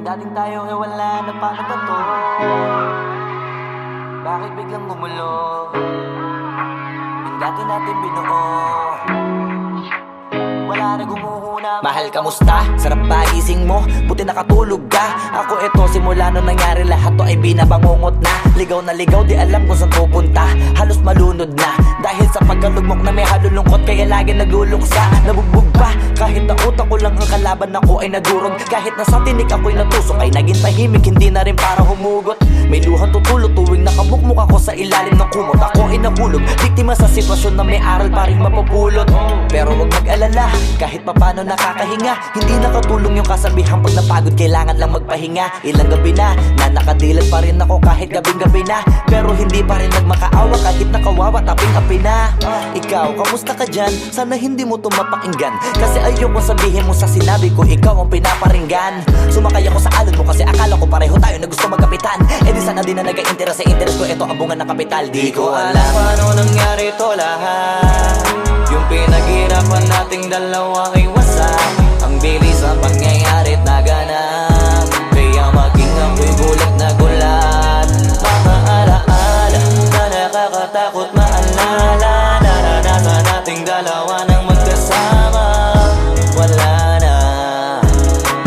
Yung dating tayo wala na, paano ba to? Bakit biglang gumulo? Yung dati natin binuo, wala na gumuhuna. Mahal, kamusta? Sarap ba gising mo? Buti nakatulog ka. Ako eto, simula nung nangyari lahat to ay binabangungot na. Ligaw na ligaw, di alam kung saan pupunta. Halos malunod na dahil sa pagkalugmok na may halulungkot. Kaya lagi nagluluksa, nabugbog pa. Kahit na utak ko lang ang kalaban, ako ay nagurog. Kahit na sa tinik ako'y natusok, ay naging tahimik, hindi na rin para humugot. May luhang tutulog tuwing nakamukmuk ako sa ilalim ng kumot. Ako ay nahulog, biktima sa sitwasyon na may aral pa rin mapupulot. Pero wag mag-alala, kahit papano nakakahinga. Hindi nakatulong yung kasabihan, pag napagod kailangan lang magpahinga. Ilang gabi na nakadilat pa rin ako kahit gabing-gabi na. Pero hindi pa rin nagmakaawa kahit nakawawa, taping-api na. Ikaw, kamusta ka dyan? Sana hindi mo tumapakinggan, kasi ayoko sabihin mo sa sinabi ko ikaw ang pinaparinggan. Sumakay ako sa alon mo kasi akala ko pareho tayo na gusto magkapitan. Eh di sana di na nag-interest sa interest ko, ito ang bunga ng kapital. Di ko alam paano nangyari to lahat. Yung pinaghirapan nating dalawa ay wasak. Ang bilis ang pangyayarit na ganap, kaya maging ako'y gulat na gulat. Mga alaala na nakakatakot maalala. Naranasan nating dalawa ng magkasama. Wala na,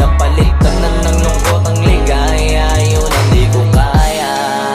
napalitan na ng lungkot ang ligaya. Yun ang di ko kaya.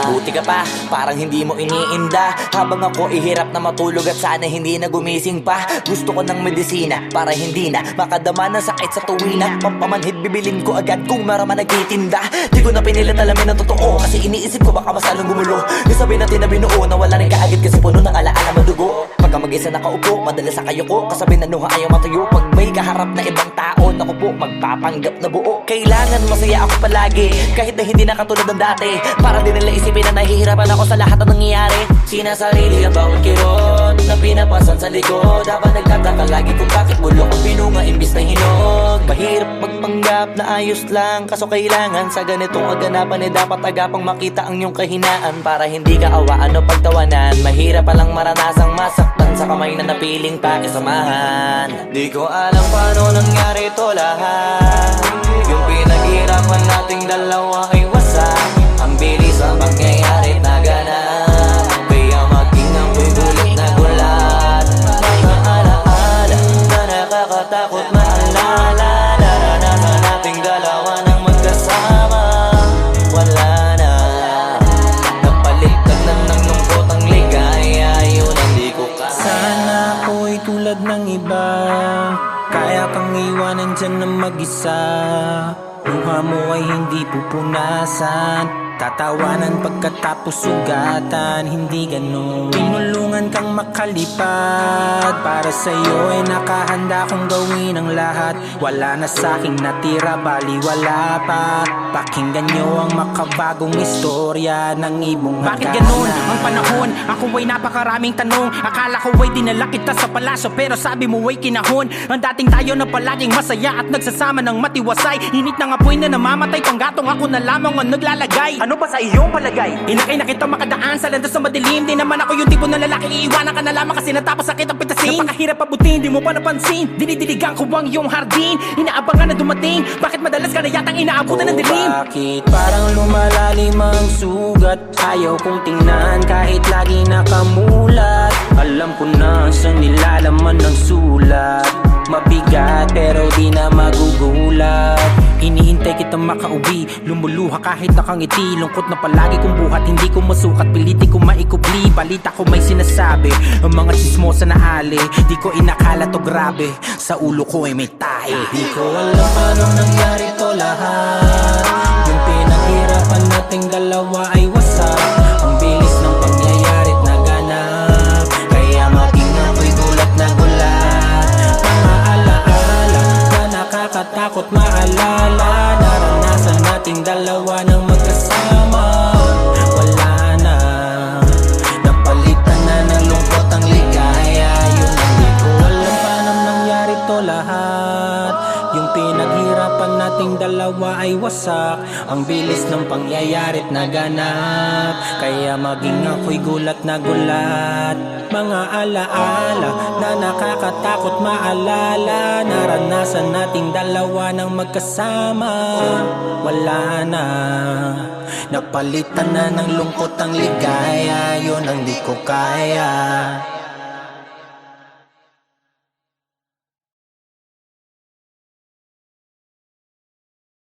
Buti ka pa, parang hindi mo iniinda. Habang ako ihirap na matulog at sana hindi na gumising pa. Gusto ko ng medisina para hindi na makadama ng sakit sa tuwina. Pampamanhid bibilin ko agad kung marama nagtitinda. Di ko na pinilit alamin ang totoo, kasi iniisip ko baka masalong gumulo. Yung sabi natin na binuo, nawala rin kaagad kasi puno ng alaala madugo. Pagka mag-isa nakaupo, madalas sa kayo ko, kasabi na nuha ayaw matuyo. Pag may kaharap na ibang tao, naku po, magpapanggap na buo. Kailangan masaya ako palagi, kahit na hindi na katulad ng dati. Para din nila isipin na nahihirapan ako sa lahat ng nangyayari. Sinasarili ang bawat kirot na pinapasan sa likod. Habang nagtataka lagi kung bakit bulok ang pinunga imbis na hinog. Mahirap magpanggap na ayos lang, kaso kailangan sa ganitong kaganapan dapat agapang makita ang iyong kahinaan. Para hindi ka awaan o pagtawanan, mahirap palang maranasang masaktan sa kamay na napiling pakisamahan. Di ko alam paano nangyari to lahat. Yung pinaghirapan nating dalawa ay wasak. Ang bilis ang pangyayari na ganap, kaya maging ako'y gulat na gulat. Mga alaala na nakakatakot maalala. Naranasan nating dalawa ng magkasama. Wala na, napalitan na ng lungkot ang ligaya. Yun ang di ko kaya. Sana ako'y tulad ng iba, kaya kang iwanan dyan na mag-isa. Luha mo ay hindi pupunasan, tatawanan pagkatapos sugatan. Hindi ganon, tinulungan kang makalipad. Para sa'yo ay nakahanda kong gawin ang lahat. Wala na sa'king natira, bali wala pa. Pakinggan nyo ang makabagong istorya ng ibong hagana. Bakit ganon ang panahon? Ako ay napakaraming tanong. Akala ko ay dinala kita sa palasyo, pero sabi mo ay kinahon. Ang dating tayo na palaging masaya at nagsasama ng matiwasay. Init ng apoy na namamatay, panggatong ako na lamang ang naglalagay. Ano ba sa iyong palagay? Inakay na kita makadaan sa landas sa madilim. Di naman ako yung tipo ng lalaki, iiwanan ka na lamang kasi natapos sakit ang pitasin. Napakahirap pabutin, di mo pa napansin. Dinidiligan ko ang iyong hardin, inaabangan na dumating. Bakit madalas ka na yatang inaabutan ng dilim? Bakit parang lumalalim ang sugat? Ayaw kong tingnan kahit lagi nakamulat. Alam ko na sa nilalaman ng sulat. Mabigat pero di na magugulat. Inihintay kitang makauwi, lumuluha kahit nakangiti. Lungkot na palagi kong buhat, hindi ko masukat, piliti ko maikubli. Balita ko may sinasabi, ang mga chismosa na ali. Di ko inakala to grabe, sa ulo ko ay may tae. Di ko alam paano nangyari to lahat. Yung pinaghirapan nating dalawa ay wasak. Ang bilis ng pangyayarit na ganap, kaya maging ako'y gulat na gulat. Mga alaala na nakakatakot maalala. Naranasan nating dalawa ng magkasama. Wala na, napalitan na ng lungkot ang ligaya. Yun ang di ko alam paano nangyari to lahat. Yung pinaghirapan natin nating dalawa ay wasak. Ang bilis ng pangyayari't naganap, kaya maging ako'y gulat na gulat. Mga alaala na nakakatakot maalala, naranasan nating dalawa ng magkasama. Wala na, napalitan na ng lungkot ang ligaya, yun ang di ko kaya.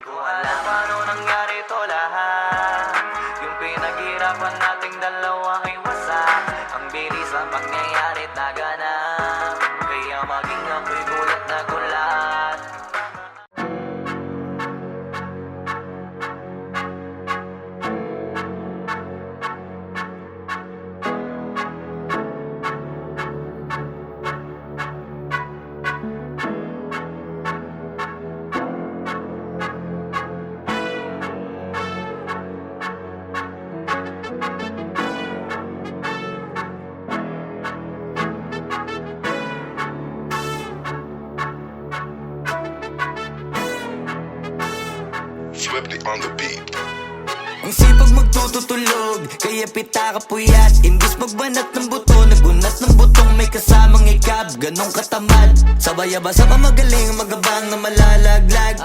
Ko alam paano nangyari to lahat. Yung pinaghirapan nating dalawa ay wasak. Ang bilis ang pangyayari naganap, kaya maging ako'y gulat na gulat. Swifty on the beat. Ang sipag magtutulog, kaya pita ka puyat. Imbis magbanat ng buto, nagunat ng butong may kasamang ikab. Ganong katamad, sabay-abasa pa magaling, magabang na malalaglag.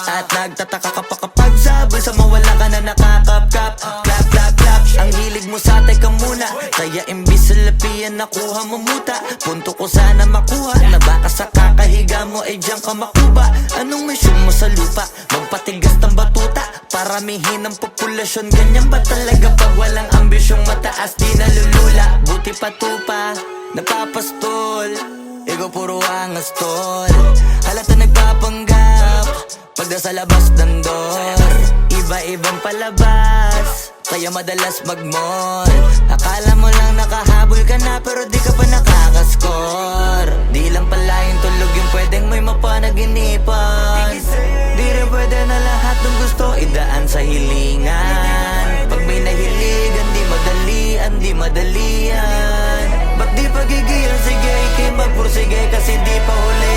At nagtataka ka pa kapag sabay sa mawala ka na nakakapkap. Clap, clap, clap, ang hilig mo sa atay ka muna, kaya imbis sa lapian nakuha mo muta. Punto ko sana makuha, na baka sa kakahiga mo ay diyan ka makuba. Anong mission mo sa lupa? Magpatigas ng batuta, paramihin ang populasyon. Ganyan ba talaga pag walang ambisyong mataas? Di nalulula, buti patupa, napapastol. Ikaw puro angas tol, halata nagpapanggap pagda sa labas ng door. Iba-ibang palabas, kaya madalas mag-mall. Akala mo lang nakahabol ka na, pero di ka pa nakakascore. Di lang pala yung tulog yung pwedeng may mapanaginipan. Di rin pwede na lahat ng gusto idaan sa hilingan. Pag may nahiligan, di madalian, di madalian. Ba't di pagigilan, sige, magpursige kasi di pa huli.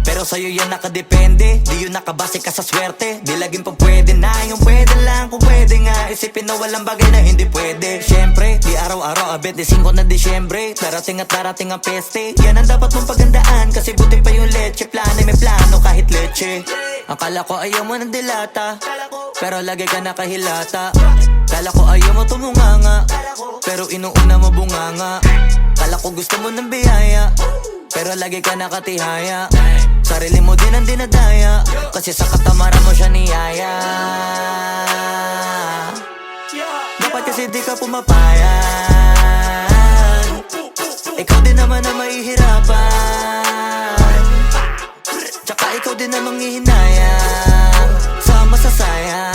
Pero sa'yo yan nakadepende, di yun nakabase ka sa swerte. Di laging pag pwede na, yung pwede lang kung pwede nga. Isipin na walang bagay na hindi pwede. Siyempre, di araw-araw, 25 na Disyembre. Darating at darating ang peste, yan ang dapat mong pagandaan. Kasi buti pa yung leche, plano may plano kahit leche. Akala ko ayaw mo ng dilata, pero lagi ka nakahilata. Kala ko ayaw mo tumunganga, pero inuuna mo bunganga. Kala ko gusto mo ng biyaya, pero lagi ka nakatihaya. Sarili mo din ang dinadaya, kasi sa katamaran mo siya niyaya. Dapat kasi di ka pumapayan, ikaw din naman ang mahihirapan. Tsaka ikaw din ang manghihinayang sa masasayang.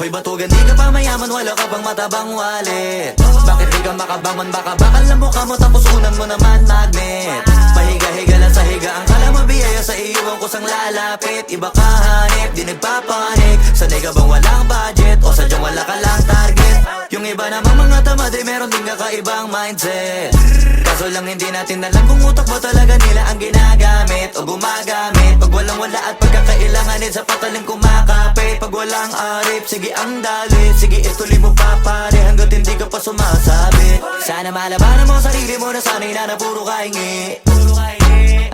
Hoy batugan, di ka pa mayaman, wala ka pang matabang wallet. Bakit di ka makabangon, baka bakal na mukha mo tapos unan mo naman magnet. Pahiga-higa lang sa higaan, kala mabiyaya sa iyo ang kusang lalapit. Iba ka hanip, di nagpapanik. Sanay ka bang walang budget o sadyang wala ka lang target? Yung iba namang mga tamad ay meron din kakaibang mindset. Kaso lang hindi natin alam kung utak mo talaga nila ang ginagamit o gumagamit. Pag walang wala at pagkakailanganin sa pataling kumakapit. Pag walang arip, sige ang dali, sige ituloy mo pa pare hanggat hindi ka pa sumasabi. Sana malabanan mo sarili mo na sanay na puro kahingi.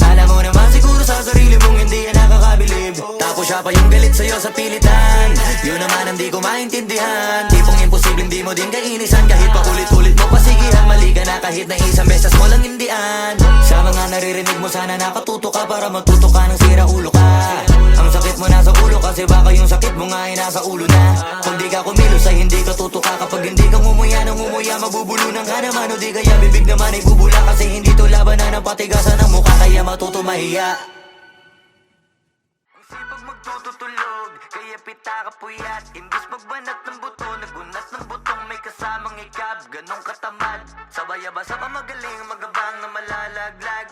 Alam mo naman siguro sa sarili mong hindi yan nakakabilib. Tapos siya pa yung galit sa'yo sa pilitan. Yun naman ang di ko maintindihan. Tipong imposibleng di mo din kainisan. Kahit pa ulit-ulit mo pasigihan, mali ka na kahit na isang beses mo lang hindian. Sa mga naririnig mo sana nakatuto ka para matuto ka ng sira ulo ka. Ang sakit mo nasa ulo kasi baka yung sakit mo nga ay nasa ulo na. Kung di ka kumilos ay hindi ka tutuka. Kapag hindi ka ngumuya ng ngumuya, mabubulunan ka naman. O di kaya bibig naman ay bubula, kasi hindi to labanan ng patigasan ng mukha, kaya matuto mahiya. Ang sipag magtutulog, kaya pita ka puyat. Imbis magbanat ng buto, nagunat ng butong may kasamang ikab. Ganong katamad, sabay-abasa pa magaling, magabang na malalaglag.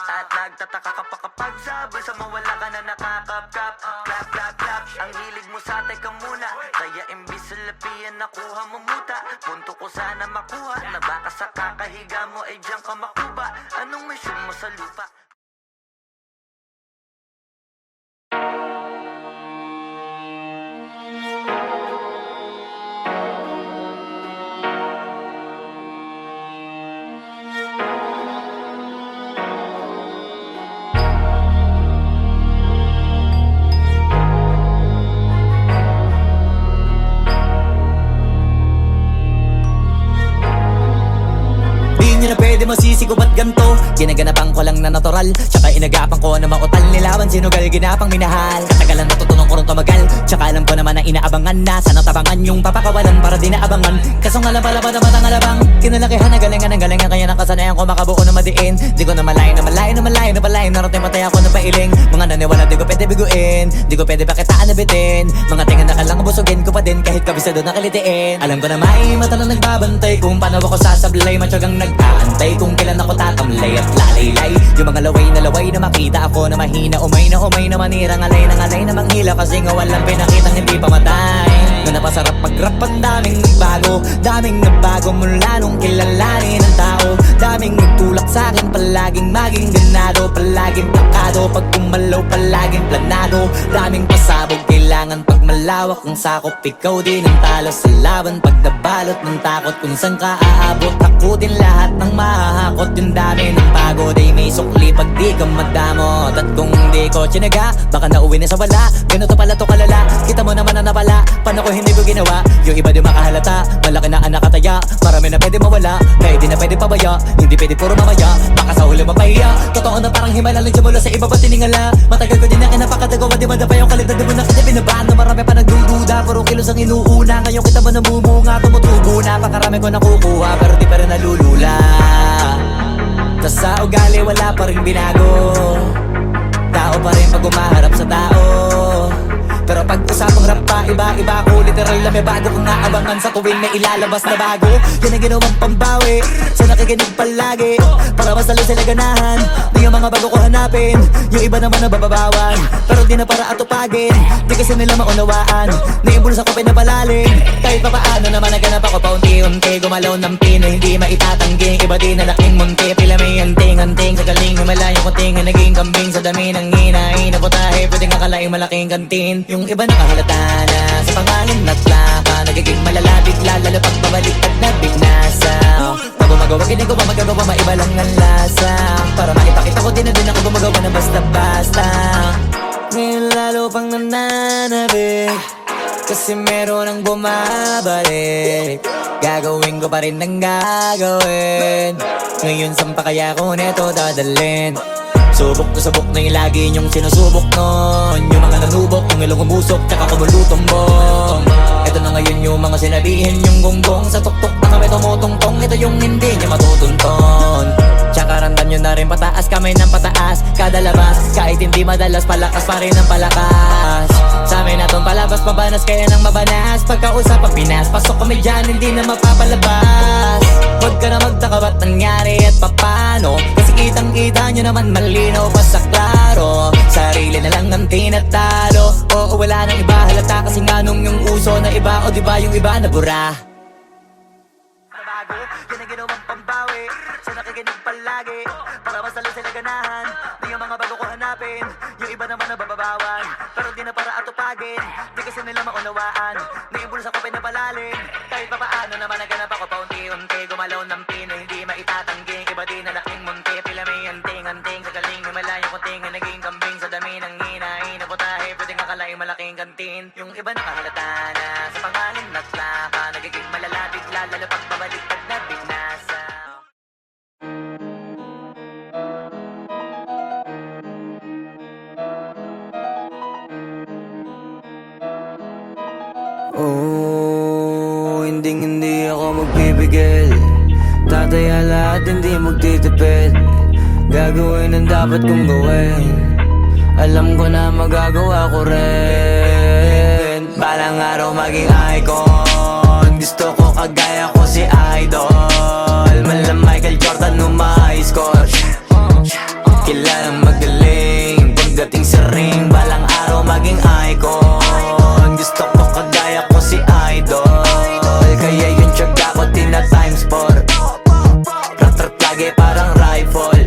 At nagtataka ka pa kapag sabay sa mawala ka na nakakapkap. Clap, clap, clap, ang hilig mo sa atay ka muna, kaya imbis sa lapian nakuha mo muta. Punto ko sana makuha, na baka sa kakahiga mo ay diyan ka makuba. Anong mission mo sa lupa? ko ba't ganto? Ginaganapan ko lang na natural, tsaka inagapan ko na mautal. Nilawan sinugal, ginapang minahal. Katagalan natutunan ko rin tumagal, tsaka alam ko naman na inaabangan na. Sana tabangan yung papakawalan para di naabangan. Kaso nga lang pala ba naman ang alabang kinalakihan na galingan ng galingan, kaya nakasanayan ko makabuo na madiin. Di ko na malayo na malayo na malayo na malayo. Narating patay ako ng pailing. Mga naniwala di ko pwede biguin, di ko pwede pakitaan na bitin. Mga tinga na kalang busugin ko pa din kahit kabisado na kalitiin. Alam ko na may mata na nagbabantay kung paano ako sasablay. Matyagang nag-aantay kung kailan ako tatamlay at lalaylay. Yung mga laway na makita ako na mahina. Umay na manirang alay na manghila. Kasi nga walang pinakitang hindi pamatay. Na napasarap mag-rap ang daming nagbago mula nung kilalanin ng tao. Daming nagtulak sa'kin, palaging maging ganado, palaging plakado. Pag kumalaw, palaging planado. Daming pasabog, kailangan pag malawak ang sakop. Ikaw din ang talo sa laban, pag nabalot ng takot. Kung saan ka aabot, ako din lahat ng mahahakot. Yung dami ng pagod ay may sukli pag di ka madamot. At kung hindi ko tsinaga, baka nauwi na sa wala. Ganito pala to kalala, kita mo naman na napala. Paano ko hindi ko ginawa, yung iba di makahalata. Malaki na anak kataya, marami na pwede mawala. Kaya di na pwede pabaya, hindi pwede puro mamaya. Baka sa huli mapahiya, totoo na parang himala lang mula sa iba ba tiningala. Matagal ko din na kinapakatagawa, di madapa yung kalidad. Di mo na kasi binabahan na marami pa nagdududa. Puro kilos ang inuuna, ngayon kita mo namumunga. Tumutubo na, pakarami ko nakukuha, pero di pa rin nalulula. Tas sa ugali wala pa rin binago, tao pa rin pag umaharap sa tao. Pero pag usapang rap pa, iba-iba ko. Literal na may bago kong naabangan sa tuwing may ilalabas na bago. Yan ang ginawang pambawi sa nakikinig palagi, para mas lalo sila ganahan. Di yung mga bago ko hanapin, yung iba naman nabababawan. Pero di na para atupagin, di kasi nila maunawaan. Naimbulsa ko pinapalalim, kahit pa paano naman naganap ako paunti-unti. Gumalaw ng pino, hindi maitatanggi. Iba din na laking munti, pila may anting-anting. Sa galing humalayong kunting, naging kambing sa dami ng hinahin. Naputahe, pwedeng akalaing malaking kantin. Yung iba nakahalata na sa pangalan at laka, nagiging malalapit lalo pag babaliktad na bignasa. Pag gumagawa, ginagawa, magagawa, maiba lang ang lasa. Para maipakita ko din na din ako gumagawa na basta-basta. Ngayon lalo pang nananabik, kasi meron ang bumabalik. Gagawin ko pa rin ang gagawin. Ngayon saan pa kaya ko neto dadalhin? Subok to subok na yung lagi niyong sinusubok nun. Yung mga nanubok, yung ilong umusok, tsaka kumulutong bong. Ito na ngayon yung mga sinabihin yung gonggong. Sa tuktok na kami tumutungtong, ito yung hindi niya matutunton. Tsaka randam nyo na rin pataas, kamay ng pataas. Kada labas, kahit hindi madalas, palakas pa rin ang palakas. Sa amin na tong palabas, mabanas kaya nang mabanas. Pagkausap ang Pinas, pasok kami dyan, hindi na mapapalabas. Huwag ka na magtaka ba't nangyari at papano, kasi kitang-kita nyo naman malinaw pa sa klaro. Sarili na lang ang tinatalo, oo wala nang iba halata. Kasi nga nung yung uso na iba, o diba yung iba na bura. Nabago, yan ang ginawang pambawi sa nakikinig palagi, para mas lalo sila ganahan. Di yung mga bago ko hanapin, yung iba naman nabababawan. Pero di na para atupagin, di kasi nila maunawaan. Naimbulsa ko pinapalalim, kahit pa paano naman naganap ako paunti-unti. Gumalaw ng pino, hindi maitatanggi. Iba din na laking munti, pila may anting-anting. Sa galing himalayong kunting, naging kambing sa dami ng hinahin. Naputahe, pwedeng akalaing malaking kantin. Yung iba nakahalata na sa pangalan at laka, nagiging malalapit lalo pag babaliktad na bignasa. Oh, hindi ako magpipigil. Tataya lahat, hindi magtitipid. Gagawin ang dapat kong gawin. Alam ko na magagawa ko rin. Balang araw maging icon. Gusto ko kagaya ko si Idol. Malam Michael Jordan score. Kilalang magaling pagdating sa ring. Balang araw maging icon. Gusto ko kagaya ko si Idol. Kaya yung tiyaga ko tina-times 4. Rat-rat lagi parang rifle.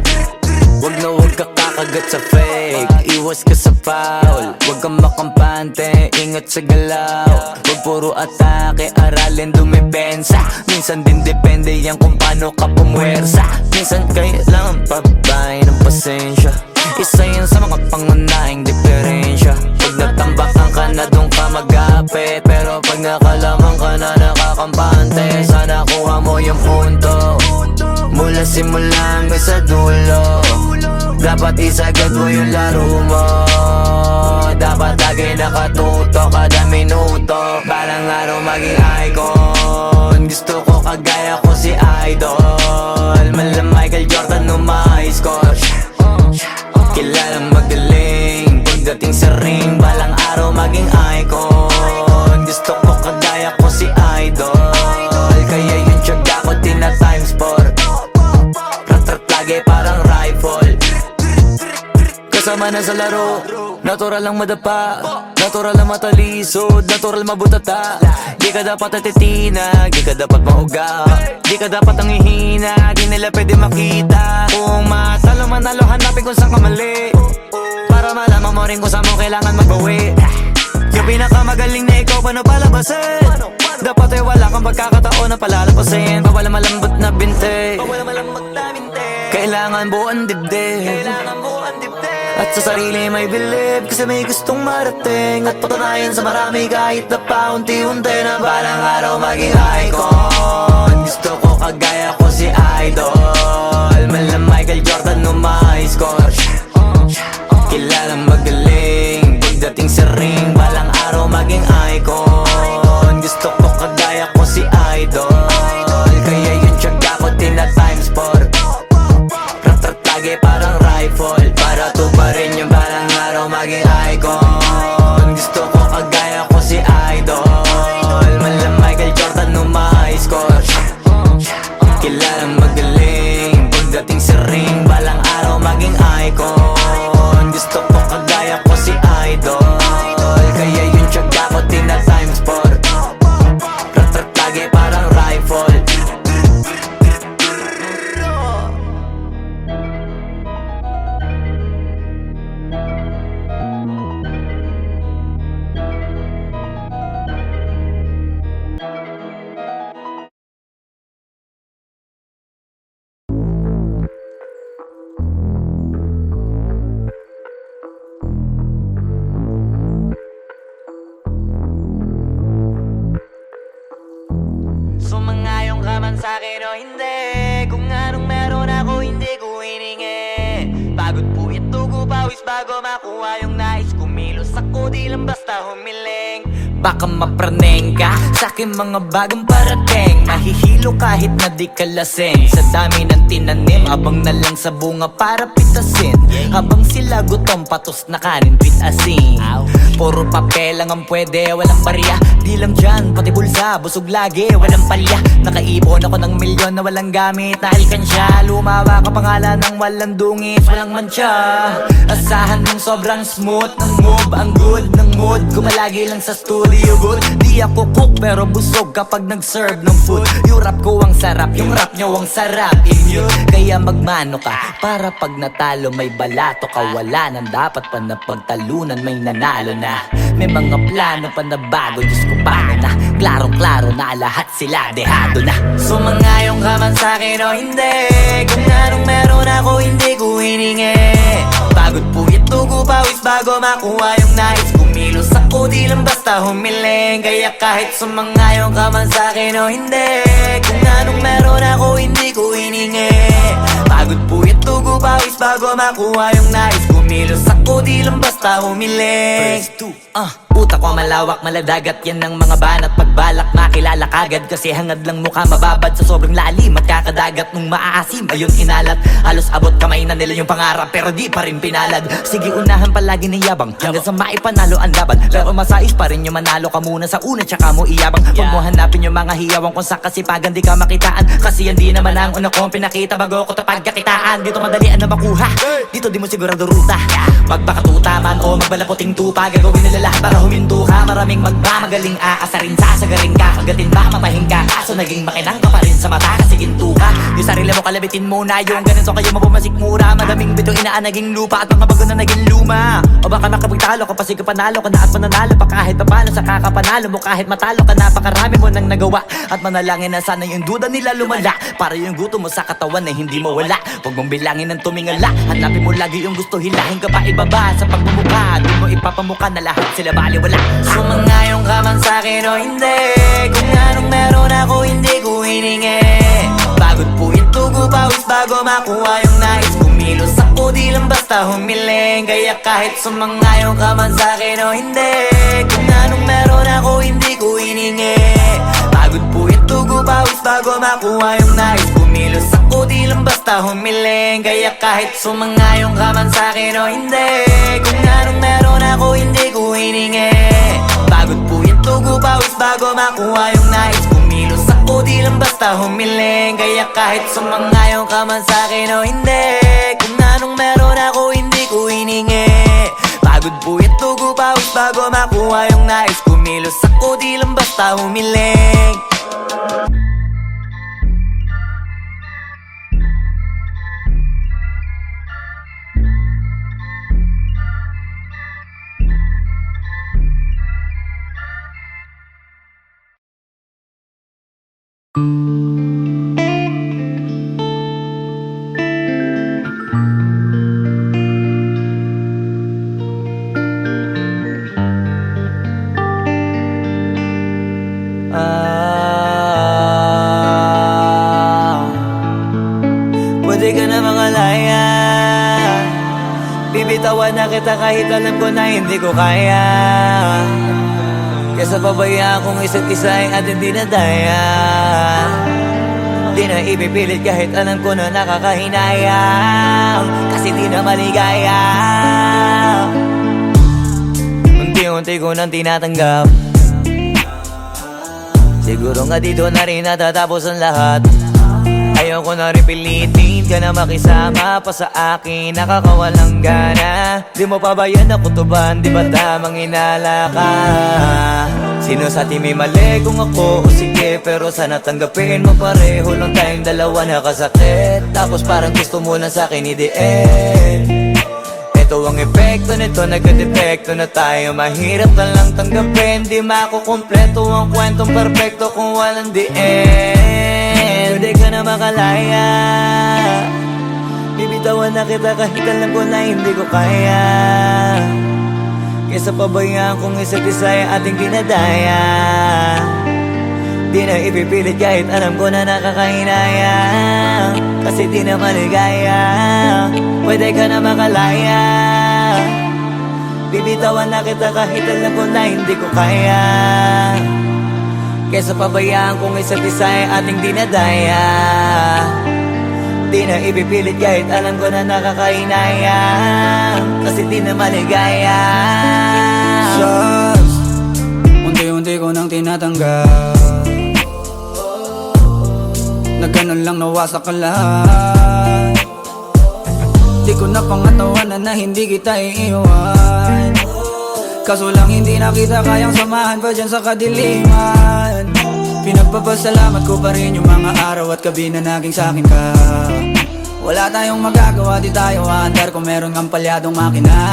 Wag na wag ka kakagat sa fake, iwas ka sa foul. Wag kang makampante, ingat sa galaw. Wag puro atake, aralin dumipensa. Minsan din depende yan kung paano ka pumwersa. Minsan kailangan pabay ng pasensya. Isa yan sa mga pangunahing diferensya. Pag natambakan ka na doon ka magapit, pero pag nakalamang ka na nakakampante, sana kuha mo yung punto. Mula simula hanggang sa dulo. Dapat isagad mo yung laro mo. Dapat lagi nakatuto kada minuto. Balang araw maging icon. Gusto ko kagaya ko si Idol. Mala Michael Jordan no high score. Kilalang magaling pagdating sa ring. Balang araw maging icon. Gusto ko kagaya ko si Idol. Kaya yung tiyaga ko tina times 4. Rat-rat lagi parang rifle. Kasama na sa laro. Natural lang madapa, natural lang matalisod, natural mabutata. Di ka dapat atitina, di ka dapat mauga. Di ka dapat ang ihina, di nila pwede makita. Kung matalo manalo, hanapin kung saan ka mali. Para malaman mo rin kung saan mo kailangan magbawi. Yung pinakamagaling na ikaw, paano palabasin? Dapat ay wala kang pagkakataon na palalapasin. Bawala malambot na binte, kailangan buuan dibdib. At sa sarili may believe, kasi may gustong marating. At patunayan sa marami kahit na paunti-unti na balang araw maging icon. Gusto ko kagaya ko si Idol. Mala Michael Jordan no high score. Kilalang magaling pagdating sa ring. Balang araw maging icon. Gusto ko kagaya ko si Idol. Kaya yung tiyaga ko tina times 4. Rat-rat lagi parang rifle. Para tuparin yung balang araw maging icon. Gusto ko kagaya ko si Idol. Mala Michael Jordan no high score. Kilalang magaling pagdating sa ring. Balang araw maging icon. Gusto ko kagaya ko si Idol. Kaya yung tiyaga ko tina times 4. Rat-rat lagi parang rifle. Sumangayong ka man sa'kin o hindi. Kung anong meron ako hindi ko hiningi. Pagod po ito ko pawis bago makuha yung nais. Kumilos ako di lang basta humiling. Baka mapraneng ka sa'kin mga bagong parating. Mahihilo kahit na di ka lasing. Sa dami ng tinanim, abang na lang sa bunga para pitasin. Habang sila gutom, patos na kanin pitasin. Puro papel lang ang pwede, walang barya. Di lang dyan, pati bulsa, busog lagi, walang palya. Nakaipon ako ng milyon na walang gamit na alkansya. Lumawa ka pangalan ng walang dungis, walang mancha. Asahan mong sobrang smooth ng move, ang good ng mood. Kumalagi lang sa studio booth. Di ako cook pero busog kapag nag-serve ng food. Yung rap ko ang sarap, yung rap nyo ang sarap. Immune, kaya magmano ka para pag natalo may balato ka. Wala nang dapat pa na pagtalunan, may nanalo na. May mga plano pa na bago, Diyos ko paano na. Klarong-klaro na lahat sila dehado na. Sumangayong ka man sa'kin o hindi. Kung anong meron ako hindi ko hiningi. Pagod po ito ko pawis bago makuha yung nais. Kumilos ako di lang basta humiling. Kaya kahit sumangayong ka man sa'kin o hindi. Kung anong meron ako hindi ko hiningi. Pagod po ito ko pawis bago makuha yung nais. Kumilos ako di lang basta humiling. Utak ko malawak, maladagat yan ng mga banat. Pagbalak makilala kagad kasi hangad lang mukha mababad sa sobrang lalim at kakadagat nung maaasim. Ayun inalat, halos abot kamay na nila yung pangarap pero di pa rin pinalad. Sige unahan palagi ng yabang hanggang sa maipanalo ang laban. Pero masais pa rin yung manalo ka muna sa una tsaka mo iyabang. Huwag mo hanapin yung mga hiyawang kung sa kasipagan di ka makitaan. Kasi yan di naman ang una kong pinakita bago ko tapagkakitaan. Dito madalian na makuha, dito di mo sigurado ruta. Magpakatuta man o magbalaputing tupa, gagawin nila lahat para huminto ka. Maraming magmamagaling aasarin, sasagarin ka. Kagatin ba mapahing ka, kaso naging makinang ka pa rin sa mata kasi ginto ka. Yung sarili mo kalabitin muna, yung ganito kayo mapumasik mura. Madaming bito inaan naging lupa at mga bago na naging luma. O baka makapagtalo ka pa sige panalo ka na at mananalo pa kahit papano sa kakapanalo mo. Kahit matalo ka napakarami mo nang nagawa at manalangin na sana yung duda nila lumala. Para yung gutom mo sa katawan na hindi mawala. Huwag mong bilangin ng tumingala, hanapin mo lagi yung gusto, hilahin ka pa ibaba sa pagmumukha. Di mo ipapamuka na lahat sila baliwala. Sumangayong ka man sa'kin o hindi. Kung anong meron ako hindi ko hiningi. Pagod po ito tugo pawis bago makuha yung nais. Kumilos ako di lang basta humiling, kaya kahit sumangayon ka man sa'kin o hindi, kung anong meron ako hindi ko hiningi. Pagod po yung tugo pawis bago makuha yung nais. Kumilos ako di lang basta humiling, kaya kahit sumangayon ka man sa'kin o hindi, kung anong meron ako hindi ko hiningi. Pagod po yung tugo pawis bago makuha yung nais. Kumilos ako di lang basta humiling, kaya kahit sumangayon ka man sa'kin o hindi, kung anong meron ako hindi ko hiningi. Pagod po yung tugo pawis bago makuha yung nais. Kumilos ako di lang basta humiling. Pwede ka na makalaya, bibitawan na kita kahit alam ko na hindi ko kaya. Kesa pabayaan kong isa't isa ay ating dinadaya. Di na ipipilit kahit alam ko na nakakahinayang, kasi di na maligaya. Unti-unti ko nang tinatanggap, siguro nga dito na rin natatapos ang lahat. Ayoko na rin pilitin ka na makisama pa sa akin, nakakawalang gana. Di mo pa ba yan nakutuban, di ba tamang inala ka? Sino sa atin may mali kung ako o sige, pero sana tanggapin mo pareho lang tayong dalawa nakasakit. Tapos parang gusto mo lang sa akin i-end. Ito ang epekto nito, nagka-depekto na tayo. Mahirap na lang tanggapin, di makukumpleto ang kwentong perfecto kung walang the end. Pwede ka na makalaya, bibitawan na kita kahit alam ko na hindi ko kaya. Kesa pabayaan kong isa't isa ay ating dinadaya. Di na ipipilit kahit alam ko na nakakahinaya, kasi di na maligaya. Pwede ka na makalaya, bibitawan na kita kahit alam ko na hindi ko kaya. Kesa pabayaan kong isa't isa ay ating dinadaya. Di na ipipilit kahit alam ko na nakakahinaya, kasi di na maligaya. Shucks, unti-unti ko nang tinatanggap, na ganun lang nawasak ka lahat. Di ko na pangatawanan na hindi kita iiwan, kaso lang hindi na kita kayang samahan pa dyan sa kadiliman. Pinagpapasalamat ko pa rin yung mga araw at gabi na naging sa'kin ka. Wala tayong magagawa, di tayo aandar kung meron kang palyadong makina.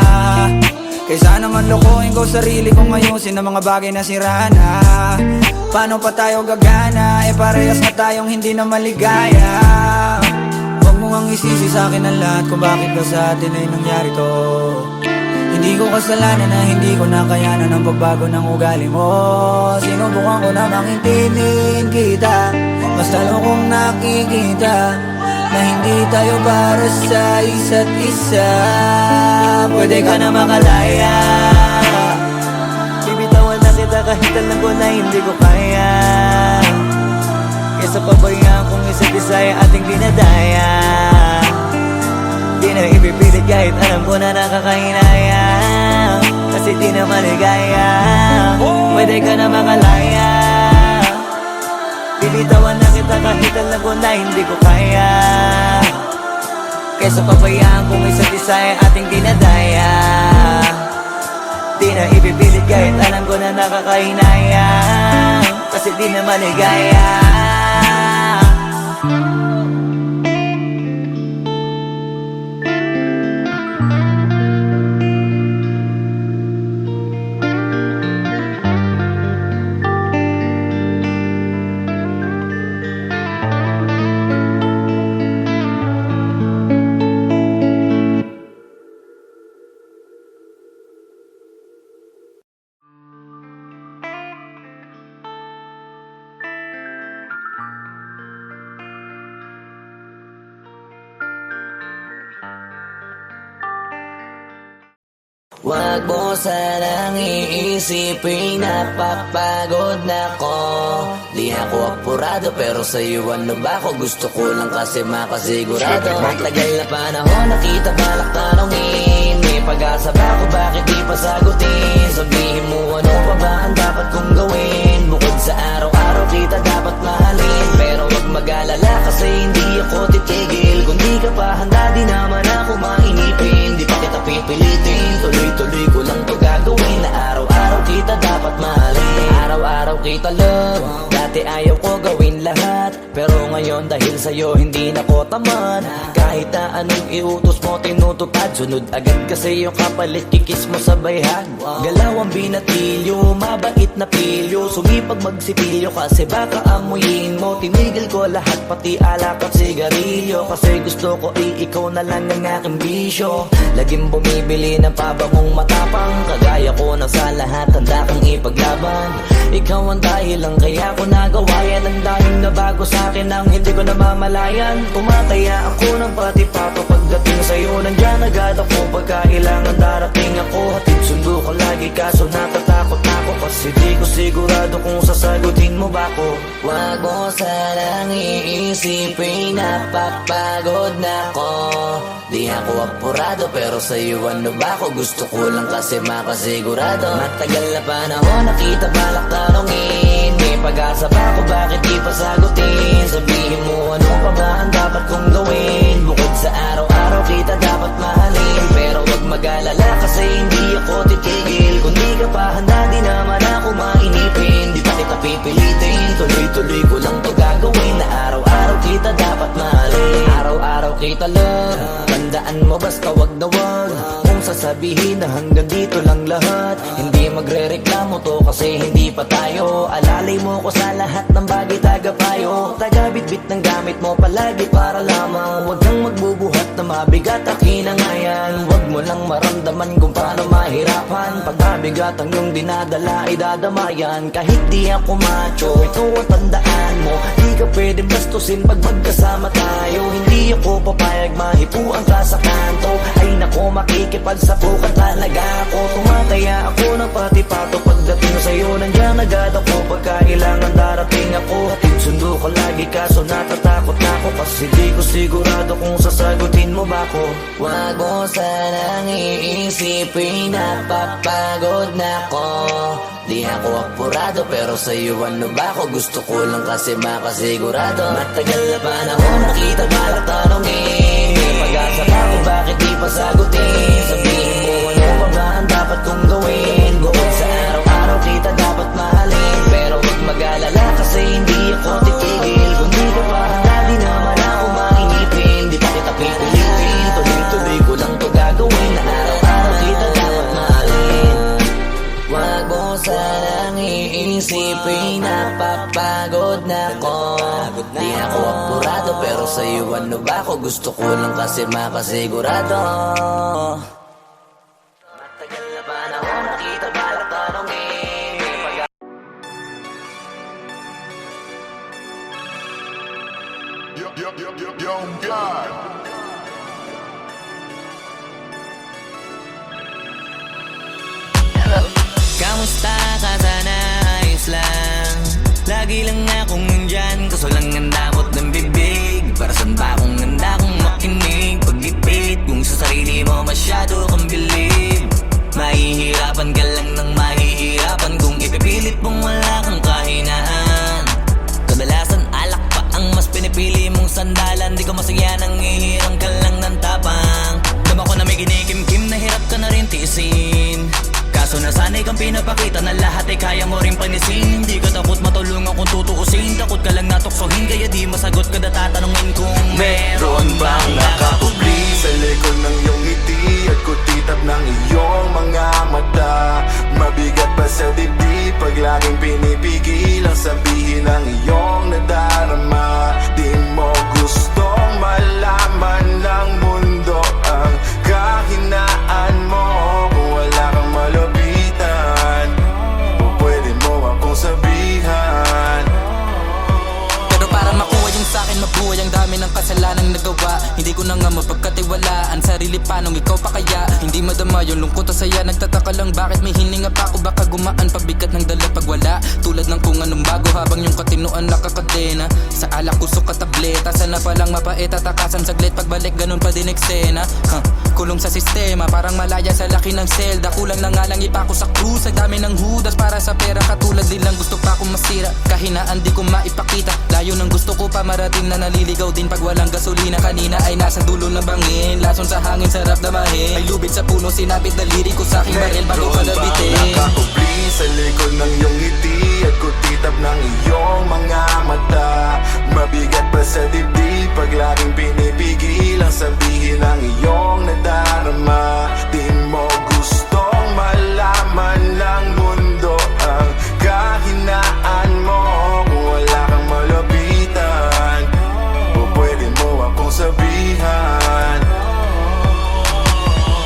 Kaysa naman lokohin ko sarili kong ayusin ang mga bagay na sira na. Paano pa tayo gagana, eh parehas na tayong hindi na maligaya. Huwag mo ngang isisi sa'kin ang lahat kung bakit ba sa atin ay nangyari to. Hindi ko kasalanan na hindi ko nakayanan ang pagbago ng ugali mo. Sinubukan ko na maintindihin kita, mas lalo kong nakikita na hindi tayo para sa isa't isa. Pwede ka na makalaya, bibitawan na kita kahit alam ko na hindi ko kaya. Kesa pabayaan kong isa't isa ay ating dinadaya. Di na ipipilit kahit alam ko na nakakahinaya, kasi di na maligaya. Pwede ka na makalaya, bibitawan na kita kahit alam ko na hindi ko kaya. Kesa pabayaan kong isa't isa ay ating dinadaya. Di na ipipilit kahit alam ko na nakakahinaya, kasi di na maligaya. Wag mo sanang iisipin, napapagod na ko. Di ako apurado pero sa'yo ano ba ako? Gusto ko lang kasi makasigurado. Matagal na panahon nakita balak tanongin, may pag-asa ba ako, bakit di pa sagutin? Sabihin mo ano pa ba ang dapat kong gawin? Bukod sa araw-araw kita dapat mahalin, pero wag mag-alala kasi hindi ako titigil. Kung di ka pa handa di naman ako mainipin, di pa kita pipilitin, tuloy-tuloy ko lang to gagawin. Na araw-araw kita dapat mahalin, araw-araw kita love. Dati ayaw ko gawin lahat, pero ngayon dahil sa'yo hindi na ko tamad. Kahit na anong iutos mo tinutupad, sunod agad kasi yung kapalit kikis mo sa bayhag. Galaw ang binatilyo, mabait na pilyo, sumipag magsipilyo kasi baka amuyin mo. Tinigil ko lahat pati alak at sigarilyo, kasi gusto ko ikaw na lang ang aking bisyo. Laging bumibili ng pabangong matapang, kagaya ko na sa lahat handa kang ipaglaban. Ikaw ang dahilan kaya ko nagawa yan, ang daming nabago sa'kin ang hindi ko namamalayan. Tumataya ako ng pati pato pagdating sa'yo, nandyan agad ako pagkailangan darating ako. Hatid sundo ko lagi kaso natatakot ako, kasi di ko sigurado kung sasagutin mo ba ko. Wag mo sanang iisipin, napapagod na ko. Di ako apurado pero sa'yo ano ba ako? Gusto ko lang kasi makasigurado. Matagal na panahon nakita balak tanongin, may pag-asa ba ako, bakit di pa sagutin? Sabihin mo ano pa ba ang dapat kong gawin? Bukod sa araw-araw kita dapat mahalin, pero wag mag-alala kasi hindi ako titigil. Kung di ka pa handa di naman ako mainipin, di pa kita pipilitin, tuloy-tuloy ko lang to gagawin. Na araw-araw kita dapat mahalin, araw-araw kita love. Tandaan mo basta wag na wag kung sasabihin na hanggang dito lang lahat. Hindi magre-reklamo to kasi hindi pa tayo. Alalay mo ko sa lahat ng bagay, tagapayo. Tagabitbit ng gamit mo palagi para lamang wag kang magbubuhat na mabigat akin ang ayan. Wag mo lang maramdaman kung paano mahirapan, pag mabigat ang iyong dinadala ay dadamayan. Kahit di ako macho, ito ang tandaan mo, di ka pwede bastusin pag magkasama tayo. Hindi ako papayag mahipuan ka sa kanto, ay nako makikipagsapukan talaga ako. Tumataya ako ng pati pato pagdating sa'yo, nandiyan agad ako pagkailangan darating ako. Hatid sundo ko lagi kaso natatakot na ako, kasi di ko sigurado kung sasagutin mo ba ko. Wag mo sanang iisipin, napapagod na ko. Di ako apurado pero sa'yo ano ba ako? Gusto ko lang kasi makasigurado. Matagal na panahon nakita balak tanongin, may pag-asa ba ako, bakit di pa sagutin? Sabihin mo ano pa ba ang dapat kong gawin? Bukod sa araw-araw kita dapat mahalin, pero wag mag-alala kasi hindi ako titigil. Kung di ka pa handa di naman ako mainipin, di pa kita pipilitin, tuloy-tuloy ko lang to gagawin. Na araw-araw kita dapat mahalin. Wag mo sanang iisipin, napapagod na ko. Di ako apurado pero sa'yo ano ba ako? Gusto ko lang kasi makasigurado. Matagal na panahon nakita balak tanongin, may pag- Yo, God. Kamusta ka sana? Ayos lang. Lagi lang akong nandyan, kaso lang ang damot ng bibig. Para saan ba akong handa kong makinig? Pag-ipit kung sa sarili mo masyado kang bilib. Mahihirapan ka lang ng mahihirapan kung ipipilit mong wala kang kahinaan. Kadalasan alak pa ang mas pinipili mong sandalan. Di ko masaya nang ihirang ka lang ng tapang. Dama ko na may kinikimkim na hirap ka na rin tiisin. Kaso nasanay kang pinapakita na lahat ay kaya mo rin panisin. Hindi ka takot matulungan kung tutuusin, takot ka lang natuksohin, kaya di masagot ka na tatanungin kung meron bang nakakubli sa likod ng iyong ngiti at kutitap ng iyong mga mata. Mabigat pa sa dibdib pag laging pinipigil ang sabihin ng iyong nadarama. Di mo gustong malaman ng mundo ang kahinaan mo. Kung wala kang malapitan, pwede mo akong sabihan. Pero para makuha yung sa'kin, mabuhay ang dami ng ng kasalanang nagawa. Hindi ko na nga mapagkatiwalaan sarili paanong ikaw pa kaya. Hindi madama yung lungkot at saya. Nagtataka lang bakit may hininga pa ako. Baka gumaan pabigat ng dala pag wala. Tulad ng kung anong bago habang yung katinuan nakakadena. Sa alak kusok at tableta. Sana palang mapait at takasan saglit. Pagbalik ganun pa din eksena. Kulong sa sistema parang malaya sa laki ng selda. Kulang na nga lang ipako sa krus. Sa dami ng hudas para sa pera. Katulad din lang gusto pa akong masira. Kahinaan di ko maipakita. Layo ng gusto ko pa marating na naliligaw din pag walang gasolina. Kanina ay nasa dulo ng bangin. Lason sa hangin sarap damahin. May lubid sa puno sinapit daliri ko sa aking baril bago ko nabitin. Nakakubli sa likod ng iyong ngiti at kutitap ng iyong mga mata. Mabigat pa sa dibdib pag laging pinipigil ang sabihin ng iyong nadarama. Di mo gustong malaman ng mundo ang kahinaan mo. Kung wala kang malapitan o pwede mo akong sabihan.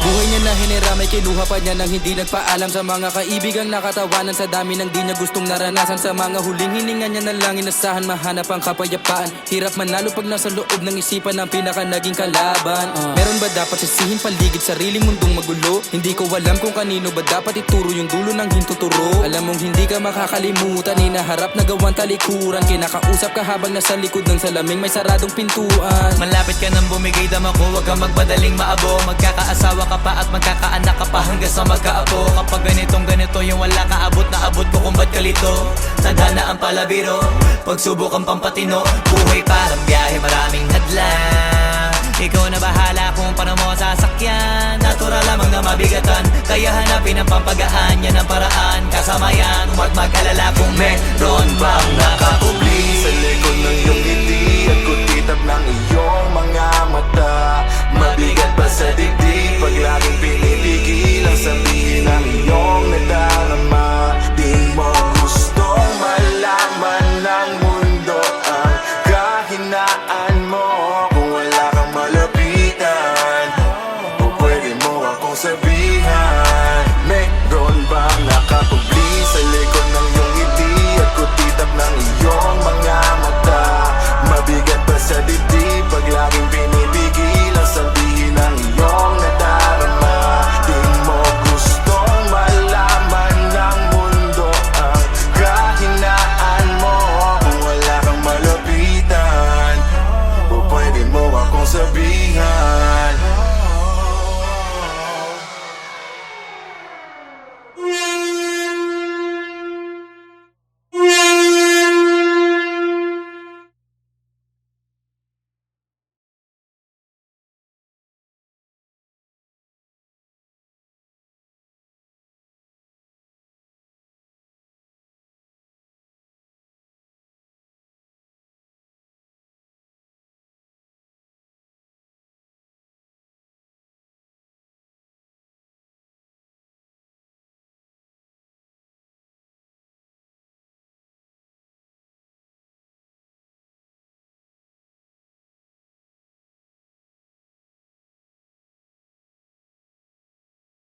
Buhay niya na hiniramay, kinuha pa niya nang hindi nagpaalam sa mga kaibigang nakatawanan. Sa dami ng di niya gustong naranasan. Sa mga huling hininga niya na lang inasahan mahanap ang kapayapaan. Hirap manalo pag nasa loob ng isipan ng pinaka naging kalaban. Meron ba dapat sisihin paligid sariling mundong magulo? Hindi ko alam kung kanino ba dapat ituro yung dulo ng hintuturo. Alam mong hindi ka makakalimutan, inaharap na gawang talikuran. Kinakausap ka habang nasa likod ng salaming may saradong pintuan. Malapit ka nang bumigay dama ko, huwag kang magbadaling maabo. Magkakaasawa ka pa at magkakaanak ka pa hanggang sa magkaapo. Kapag ganito yung wala ka abot na abot ko kung ba't kalito. Tadhana ang palabiro, pagsubok ang pampatino. Buhay parang biyahe, maraming hadlang. Ikaw na bahala kung paano mo sasakyan. Natural lamang na mabigatan, kaya hanapin ang pampagaan. Yan ang paraan, kasama yan. Huwag mag-alala kung meron bang